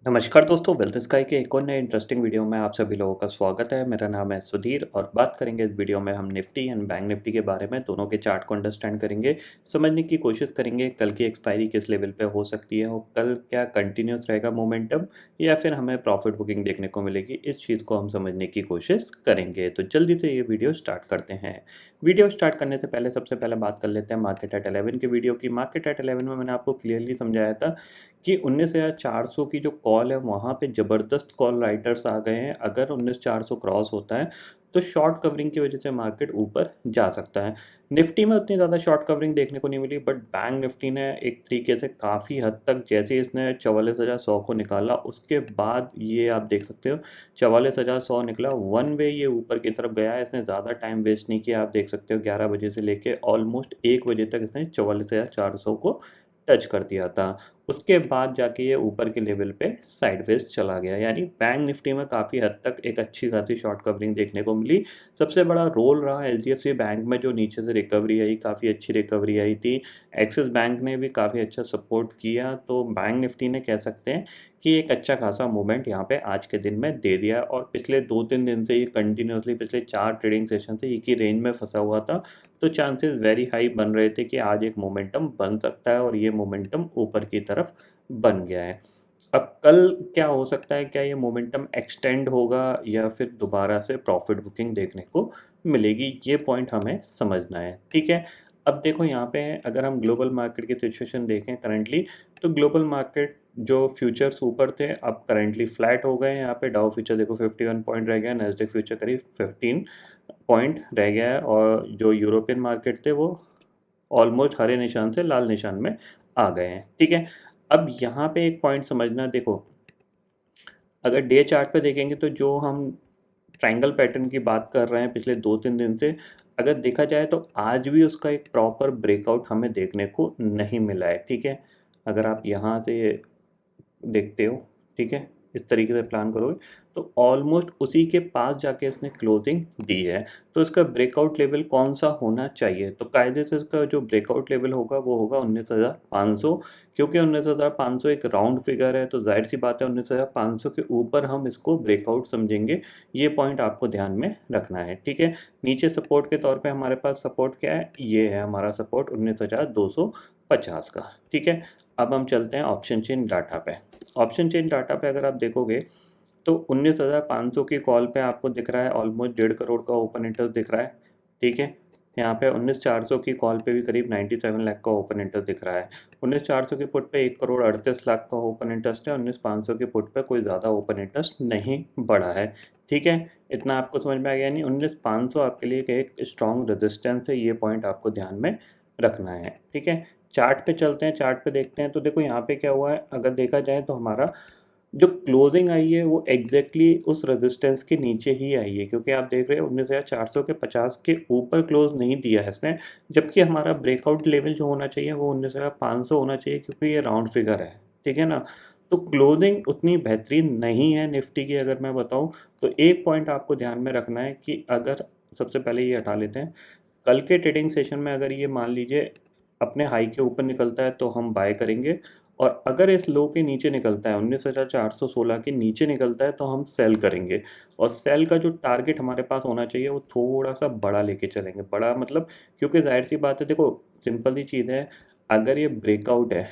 नमस्कार दोस्तों, wealth sky के एक और नए इंटरेस्टिंग वीडियो में आप सभी लोगों का स्वागत है। मेरा नाम है सुधीर और बात करेंगे इस वीडियो में हम निफ्टी एंड बैंक निफ्टी के बारे में। दोनों के चार्ट को अंडरस्टैंड करेंगे, समझने की कोशिश करेंगे कल की एक्सपायरी किस लेवल पे हो सकती है और कल क्या कंटिन्यूस रहेगा मोमेंटम या फिर हमें प्रॉफिट बुकिंग देखने को मिलेगी। इस चीज़ को हम समझने की कोशिश करेंगे। तो जल्दी से ये वीडियो स्टार्ट करते हैं। वीडियो स्टार्ट करने से पहले सबसे पहले बात कर लेते हैं मार्केट एट 11 के वीडियो की। मार्केट एट 11 में मैंने आपको क्लियरली समझाया था कि 19,400 की जो कॉल है वहाँ पे ज़बरदस्त कॉल राइटर्स आ गए हैं। अगर 19,400 क्रॉस होता है तो शॉर्ट कवरिंग की वजह से मार्केट ऊपर जा सकता है। निफ्टी में उतनी ज़्यादा शॉर्ट कवरिंग देखने को नहीं मिली, बट बैंक निफ्टी ने एक तरीके से काफ़ी हद तक, जैसे ही इसने 44,100 को निकाला उसके बाद ये आप देख सकते हो 44,100 निकला, वन वे ये ऊपर की तरफ गया है। इसने ज़्यादा टाइम वेस्ट नहीं किया। आप देख सकते हो 11 बजे से लेके ऑलमोस्ट 1 बजे तक इसने 44,400 को टच कर दिया था। उसके बाद जाके ये ऊपर के लेवल पे साइडवेज चला गया। यानी बैंक निफ्टी में काफ़ी हद तक एक अच्छी खासी शॉर्ट कवरिंग देखने को मिली। सबसे बड़ा रोल रहा एचडीएफसी बैंक में, जो नीचे से रिकवरी आई, काफ़ी अच्छी रिकवरी आई थी। एक्सिस बैंक ने भी काफ़ी अच्छा सपोर्ट किया। तो बैंक निफ्टी ने कह सकते हैं कि एक अच्छा खासा मूवमेंट यहाँ पे आज के दिन में दे दिया और पिछले 2-3 दिन से ये कंटिन्यूसली पिछले 4 ट्रेडिंग सेशन से एक ही रेंज में फंसा हुआ था। तो चांसेस वेरी हाई बन रहे थे कि आज एक मोमेंटम बन सकता है और ये मोमेंटम ऊपर की तरफ बन गया है। अब कल क्या हो सकता है, क्या ये मोमेंटम एक्सटेंड होगा या फिर दोबारा से प्रॉफिट बुकिंग देखने को मिलेगी, ये पॉइंट हमें समझना है। ठीक है, अब देखो यहाँ पे अगर हम ग्लोबल मार्केट की सिचुएशन देखें करंटली, तो ग्लोबल मार्केट जो फ्यूचर्स ऊपर थे अब करंटली फ्लैट हो गए हैं। यहाँ पे डाउ फ्यूचर देखो 51 पॉइंट रह गया, नैस्डैक फ्यूचर करीब 15 पॉइंट रह गया है और जो यूरोपियन मार्केट थे वो ऑलमोस्ट हरे निशान से लाल निशान में आ गए हैं। ठीक है, अब यहाँ पे एक पॉइंट समझना, देखो अगर डे चार्ट पे देखेंगे तो जो हम ट्रायंगल पैटर्न की बात कर रहे हैं पिछले 2-3 दिन से, अगर देखा जाए तो आज भी उसका एक प्रॉपर ब्रेकआउट हमें देखने को नहीं मिला है। ठीक है, अगर आप यहाँ से देखते हो, ठीक है, इस तरीके से प्लान करोगे तो ऑलमोस्ट उसी के पास जाके इसने क्लोजिंग दी है। तो इसका ब्रेकआउट लेवल कौन सा होना चाहिए, तो कायदे से इसका जो ब्रेकआउट लेवल होगा वो होगा 19,500, क्योंकि 19,500 एक राउंड फिगर है। तो जाहिर सी बात है 19,500 के ऊपर हम इसको ब्रेकआउट समझेंगे। ये पॉइंट आपको ध्यान में रखना है। ठीक है, नीचे सपोर्ट के तौर पे हमारे पास सपोर्ट क्या है, ये है हमारा सपोर्ट 19,250 का। ठीक है, अब हम चलते हैं ऑप्शन चेन डाटा पे। ऑप्शन चेन डाटा पे अगर आप देखोगे तो 19,500 की कॉल पे आपको दिख रहा है ऑलमोस्ट 1.5 करोड़ का ओपन इंटरेस्ट दिख रहा है। ठीक है, यहाँ पे 19,400 की कॉल पे भी करीब 97 लाख का ओपन इंटरेस्ट दिख रहा है। 19,400 के पुट पे 1,38 करोड़ का ओपन इंटरेस्ट है। 19,500 के पुट पे कोई ज़्यादा ओपन इंटरेस्ट नहीं बढ़ा है। ठीक है, इतना आपको समझ में आ गया। नहीं, 19,500 आपके लिए एक स्ट्रॉन्ग रेजिस्टेंस है, ये पॉइंट आपको ध्यान में रखना है। ठीक है, चार्ट पे चलते हैं, चार्ट पे देखते हैं। तो देखो यहाँ पे क्या हुआ है, अगर देखा जाए तो हमारा जो क्लोजिंग आई है वो एग्जैक्टली उस रेजिस्टेंस के नीचे ही आई है, क्योंकि आप देख रहे हो 19,400 के 50 के ऊपर क्लोज नहीं दिया है इसने। जबकि हमारा ब्रेकआउट लेवल जो होना चाहिए वो 19,500 होना चाहिए, क्योंकि ये राउंड फिगर है। ठीक है ना, तो क्लोजिंग उतनी बेहतरीन नहीं है निफ्टी की। अगर मैं बताऊं तो एक पॉइंट आपको ध्यान में रखना है कि अगर सबसे पहले ये हटा लेते हैं, कल के ट्रेडिंग सेशन में अगर ये मान लीजिए अपने हाई के ऊपर निकलता है तो हम बाय करेंगे, और अगर इस लो के नीचे निकलता है 19,416 के नीचे निकलता है तो हम सेल करेंगे। और सेल का जो टारगेट हमारे पास होना चाहिए वो थोड़ा सा बड़ा लेके चलेंगे। बड़ा मतलब, क्योंकि जाहिर सी बात है, देखो सिंपल सी चीज़ है, अगर ये ब्रेकआउट है,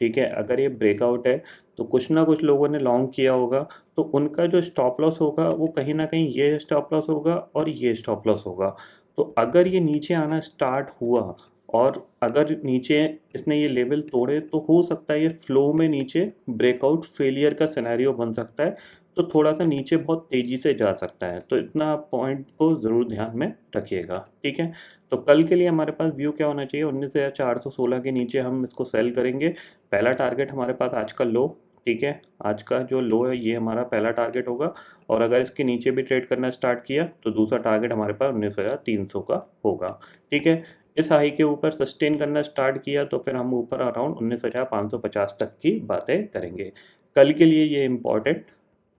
ठीक है, अगर ये ब्रेकआउट है तो कुछ ना कुछ लोगों ने लॉन्ग किया होगा, तो उनका जो स्टॉप लॉस होगा वो कहीं ना कहीं ये स्टॉप लॉस होगा और ये स्टॉप लॉस होगा। तो अगर ये नीचे आना स्टार्ट हुआ और अगर नीचे इसने ये लेवल तोड़े तो हो सकता है ये फ्लो में नीचे ब्रेकआउट फेलियर का सिनेरियो बन सकता है। तो थोड़ा सा नीचे बहुत तेज़ी से जा सकता है। तो इतना आप पॉइंट को ज़रूर ध्यान में रखिएगा। ठीक है, तो कल के लिए हमारे पास व्यू क्या होना चाहिए, 19,416 के नीचे हम इसको सेल करेंगे। पहला टारगेट हमारे पास आज का लो, ठीक है, आज का जो लो है ये हमारा पहला टारगेट होगा। और अगर इसके नीचे भी ट्रेड करना स्टार्ट किया तो दूसरा टारगेट हमारे पास 19,300 का होगा। ठीक है, इस हाई के ऊपर सस्टेन करना स्टार्ट किया तो फिर हम ऊपर अराउंड 19,550 तक की बातें करेंगे। कल के लिए ये इम्पॉर्टेंट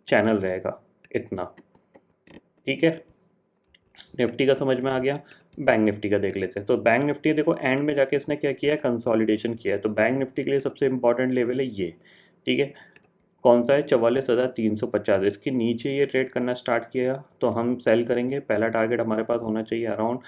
चैनल रहेगा। इतना ठीक है, निफ्टी का समझ में आ गया। बैंक निफ्टी का देख लेते हैं। तो बैंक निफ्टी देखो एंड में जाके इसने क्या किया है, कंसोलिडेशन किया है। तो बैंक निफ्टी के लिए सबसे इंपॉर्टेंट लेवल है ये। ठीक है, कौन सा है 44,350। इसके नीचे ये ट्रेड करना स्टार्ट किया तो हम सेल करेंगे। पहला टारगेट हमारे पास होना चाहिए अराउंड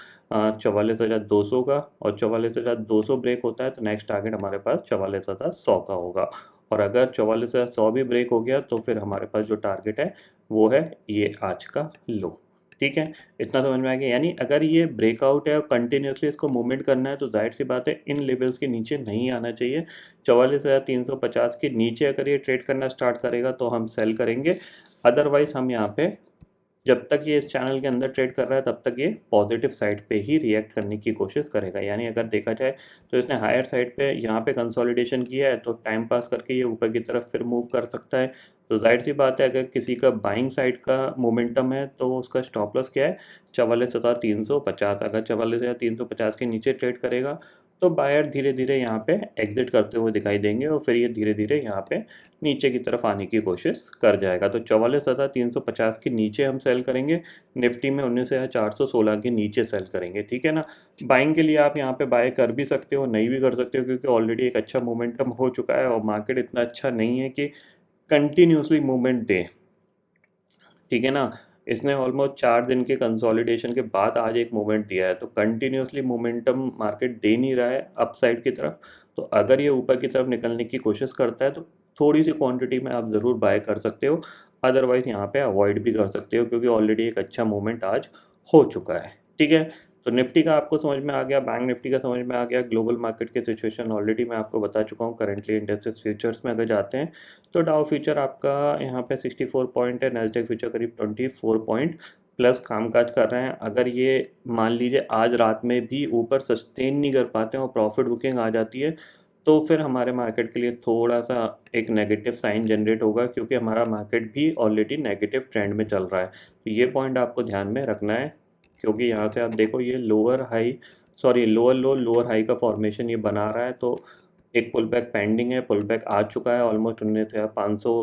44,200 का, और 44,200 ब्रेक होता है तो नेक्स्ट टारगेट हमारे पास 44,100 का होगा। और अगर 44,100 भी ब्रेक हो गया तो फिर हमारे पास जो टारगेट है वो है ये आज का लो। ठीक है, इतना समझ में आ गया। यानी अगर ये ब्रेकआउट है और कंटिन्यूसली इसको मूवमेंट करना है तो जाहिर सी बात है इन लेवल्स के नीचे नहीं आना चाहिए। 44,350 के नीचे अगर ये ट्रेड करना स्टार्ट करेगा तो हम सेल करेंगे। अदरवाइज हम यहाँ पे जब तक ये इस चैनल के अंदर ट्रेड कर रहा है तब तक ये पॉजिटिव साइड पे ही रिएक्ट करने की कोशिश करेगा। यानी अगर देखा जाए तो इसने हायर साइड पे यहाँ पे कंसोलिडेशन किया है तो टाइम पास करके ये ऊपर की तरफ फिर मूव कर सकता है। तो जाहिर सी बात है अगर किसी का बाइंग साइड का मोमेंटम है तो उसका स्टॉप लॉस क्या है 44,350। अगर 44,350 के नीचे ट्रेड करेगा तो बायर धीरे धीरे यहाँ पे एग्जिट करते हुए दिखाई देंगे और फिर ये धीरे धीरे यहाँ पे नीचे की तरफ आने की कोशिश कर जाएगा। तो 44,350 के नीचे हम सेल करेंगे। निफ्टी में 19,416 के नीचे सेल करेंगे। ठीक है ना। बाइंग के लिए आप यहाँ पे बाय कर भी सकते हो, नहीं भी कर सकते हो, क्योंकि ऑलरेडी एक अच्छा मोमेंटम हो चुका है और मार्केट इतना अच्छा नहीं है कि कंटिन्यूसली मूवमेंट दे। ठीक है ना। इसने ऑलमोस्ट 4 दिन के कंसोलिडेशन के बाद आज एक मूवमेंट दिया है, तो कंटिन्यूसली मोमेंटम मार्केट दे नहीं रहा है अपसाइड की तरफ। तो अगर ये ऊपर की तरफ निकलने की कोशिश करता है तो थोड़ी सी क्वांटिटी में आप ज़रूर बाय कर सकते हो। अदरवाइज़ यहाँ पे अवॉइड भी कर सकते हो क्योंकि ऑलरेडी एक अच्छा मूवमेंट आज हो चुका है। ठीक है। तो निफ्टी का आपको समझ में आ गया, बैंक निफ्टी का समझ में आ गया। ग्लोबल मार्केट की सिचुएशन ऑलरेडी मैं आपको बता चुका हूँ। करेंटली इंडेक्सेस फ्यूचर्स में अगर जाते हैं तो डाउ फ्यूचर आपका यहाँ पे 64 पॉइंट है, नैस्डैक फ्यूचर करीब 24 पॉइंट प्लस कामकाज कर रहे हैं। अगर ये मान लीजिए आज रात में भी ऊपर सस्टेन नहीं कर पाते हैं और प्रॉफिट बुकिंग आ जाती है तो फिर हमारे मार्केट के लिए थोड़ा सा एक नेगेटिव साइन जनरेट होगा, क्योंकि हमारा मार्केट भी ऑलरेडी नेगेटिव ट्रेंड में चल रहा है। तो ये पॉइंट आपको ध्यान में रखना है, क्योंकि यहाँ से आप देखो ये लोअर लो लोअर हाई का फॉर्मेशन ये बना रहा है। तो एक पुल बैक पेंडिंग है, पुल बैक आ चुका है, ऑलमोस्ट 19,500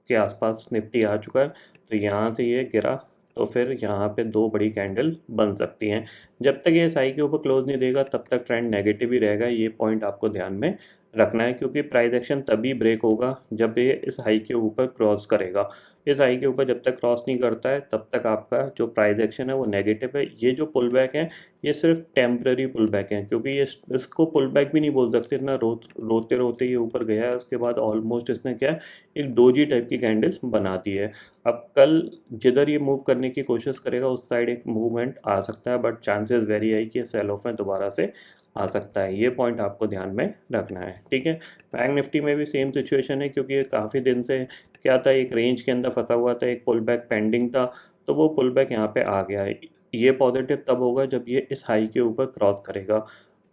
के आसपास निफ्टी आ चुका है। तो यहाँ से ये गिरा तो फिर यहाँ पे 2 बड़ी कैंडल बन सकती हैं। जब तक ये साई के ऊपर क्लोज नहीं देगा तब तक ट्रेंड नेगेटिव ही रहेगा। ये पॉइंट आपको ध्यान में रखना है, क्योंकि प्राइस एक्शन तभी ब्रेक होगा जब ये इस हाई के ऊपर क्रॉस करेगा। इस हाई के ऊपर जब तक क्रॉस नहीं करता है तब तक आपका जो प्राइस एक्शन है वो नेगेटिव है। ये जो पुल बैक है ये सिर्फ टेम्पररी पुल बैक है, क्योंकि ये इसको पुल बैक भी नहीं बोल सकते। इतना रोते रोते ये ऊपर गया है, उसके बाद ऑलमोस्ट इसने क्या एक डोजी टाइप की कैंडल बना दी है। अब कल जिधर ये मूव करने की कोशिश करेगा उस साइड एक मूवमेंट आ सकता है, बट चांसेस वेरी हाई कि सेल ऑफ में दोबारा से आ सकता है। ये पॉइंट आपको ध्यान में रखना है। ठीक है। बैंक निफ्टी में भी सेम सिचुएशन है, क्योंकि ये काफ़ी दिन से क्या था, एक रेंज के अंदर फंसा हुआ था, एक पुल बैक पेंडिंग था, तो वो पुल बैक यहाँ पे आ गया है। ये पॉजिटिव तब होगा जब ये इस हाई के ऊपर क्रॉस करेगा।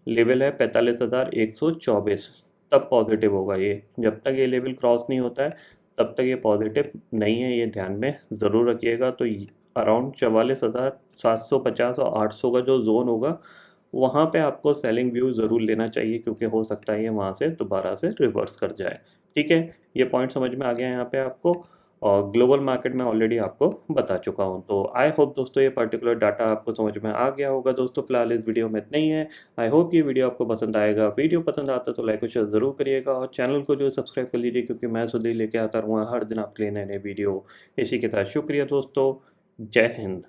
लेवल है 45,124, तब पॉजिटिव होगा ये। जब तक ये लेवल क्रॉस नहीं होता है तब तक ये पॉजिटिव नहीं है, ये ध्यान में ज़रूर रखिएगा। तो अराउंड 44,750 और 800 का जो जोन होगा वहाँ पे आपको सेलिंग व्यू ज़रूर लेना चाहिए, क्योंकि हो सकता है ये वहाँ से दोबारा से रिवर्स कर जाए। ठीक है। ये पॉइंट समझ में आ गया यहाँ पे आपको, और ग्लोबल मार्केट में ऑलरेडी आपको बता चुका हूँ। तो आई होप दोस्तों ये पर्टिकुलर डाटा आपको समझ में आ गया होगा। दोस्तों फिलहाल इस वीडियो में इतना ही है। आई होप ये वीडियो आपको पसंद आएगा। वीडियो पसंद आता तो लाइक और शेयर ज़रूर करिएगा, और चैनल को जो सब्सक्राइब कर लीजिए, क्योंकि मैं सुधीर लेके आता रहूँगा हर दिन आपके लिए नए नए वीडियो। इसी के साथ शुक्रिया दोस्तों। जय हिंद।